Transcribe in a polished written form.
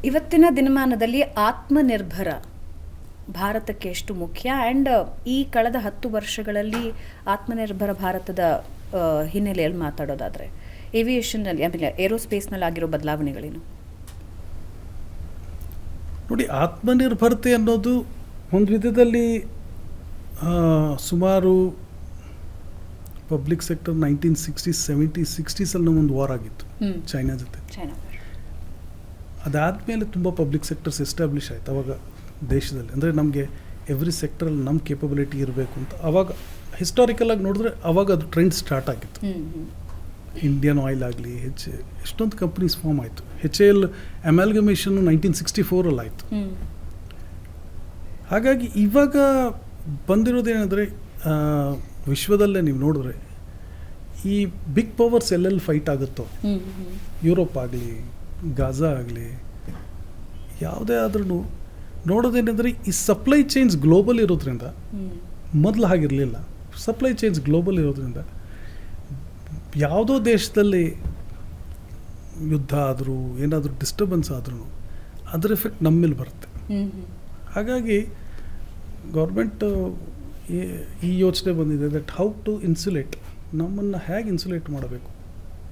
ಇವತ್ತಿನ ದಿನಮಾನದಲ್ಲಿ ಆತ್ಮನಿರ್ಭರ ಭಾರತಕ್ಕೆ ಎಷ್ಟು ಮುಖ್ಯ ಆ್ಯಂಡ್ ಈ ಕಳೆದ 10 ವರ್ಷಗಳಲ್ಲಿ ಆತ್ಮನಿರ್ಭರ ಭಾರತದ ಹಿನ್ನೆಲೆಯಲ್ಲಿ ಮಾತಾಡೋದಾದರೆ ಏವಿಯೇಷನ್ನಲ್ಲಿ ಆಮೇಲೆ ಏರೋಸ್ಪೇಸ್ನಲ್ಲಿ ಆಗಿರೋ ಬದಲಾವಣೆಗಳೇನು? ನೋಡಿ, ಆತ್ಮನಿರ್ಭರತೆ ಅನ್ನೋದು ಒಂದು ವಿಧದಲ್ಲಿ ಸುಮಾರು ಪಬ್ಲಿಕ್ ಸೆಕ್ಟರ್ 1960s 70s 60sಲ್ಲಿ ಒಂದು ವಾರ್ ಆಗಿತ್ತು ಚೈನಾ ಜೊತೆ. ಅದಾದಮೇಲೆ ತುಂಬ ಪಬ್ಲಿಕ್ ಸೆಕ್ಟರ್ಸ್ ಎಸ್ಟಾಬ್ಲಿಷ್ ಆಯಿತು ಅವಾಗ ದೇಶದಲ್ಲಿ. ಅಂದರೆ ನಮಗೆ ಎವ್ರಿ ಸೆಕ್ಟರಲ್ಲಿ ನಮ್ಮ ಕೇಪಬಿಲಿಟಿ ಇರಬೇಕು ಅಂತ ಅವಾಗ ಹಿಸ್ಟಾರಿಕಲಾಗಿ ನೋಡಿದ್ರೆ ಅವಾಗ ಅದು ಟ್ರೆಂಡ್ ಸ್ಟಾರ್ಟ್ ಆಗಿತ್ತು. ಇಂಡಿಯನ್ ಆಯಿಲ್ ಆಗಲಿ, ಎಷ್ಟೊಂದು ಕಂಪ್ನೀಸ್ ಫಾರ್ಮ್ ಆಯಿತು. HAL ಅಮ್ಯಾಲ್ಗಮೇಷನ್ನು 1964 ಆಯಿತು. ಹಾಗಾಗಿ ಇವಾಗ ಬಂದಿರೋದೇನೆಂದರೆ ವಿಶ್ವದಲ್ಲೇ ನೀವು ನೋಡಿದ್ರೆ ಈ ಬಿಗ್ ಪವರ್ಸ್ ಎಲ್ಲೆಲ್ಲಿ ಫೈಟ್ ಆಗುತ್ತೋ, ಯುರೋಪ್ ಆಗಲಿ, ಗಾಜಾ ಆಗಲಿ, ಯಾವುದೇ ಆದ್ರೂ ನೋಡೋದೇನೆಂದರೆ ಈ ಸಪ್ಲೈ ಚೈನ್ಸ್ ಗ್ಲೋಬಲ್ ಇರೋದ್ರಿಂದ, ಮೊದಲು ಹಾಗಿರಲಿಲ್ಲ. ಸಪ್ಲೈ ಚೈನ್ಸ್ ಗ್ಲೋಬಲ್ ಇರೋದ್ರಿಂದ ಯಾವುದೋ ದೇಶದಲ್ಲಿ ಯುದ್ಧ ಆದರೂ ಏನಾದರೂ ಡಿಸ್ಟರ್ಬೆನ್ಸ್ ಆದ್ರೂ ಅದರ ಎಫೆಕ್ಟ್ ನಮ್ಮ ಮೇಲೆ ಬರುತ್ತೆ. ಹಾಗಾಗಿ ಗೌರ್ಮೆಂಟ್ ಈ ಯೋಚನೆ ಬಂದಿದೆ ದಟ್ ಹೌ ಟು ಇನ್ಸುಲೇಟ್, ನಮ್ಮನ್ನು ಹೇಗೆ ಇನ್ಸುಲೇಟ್ ಮಾಡಬೇಕು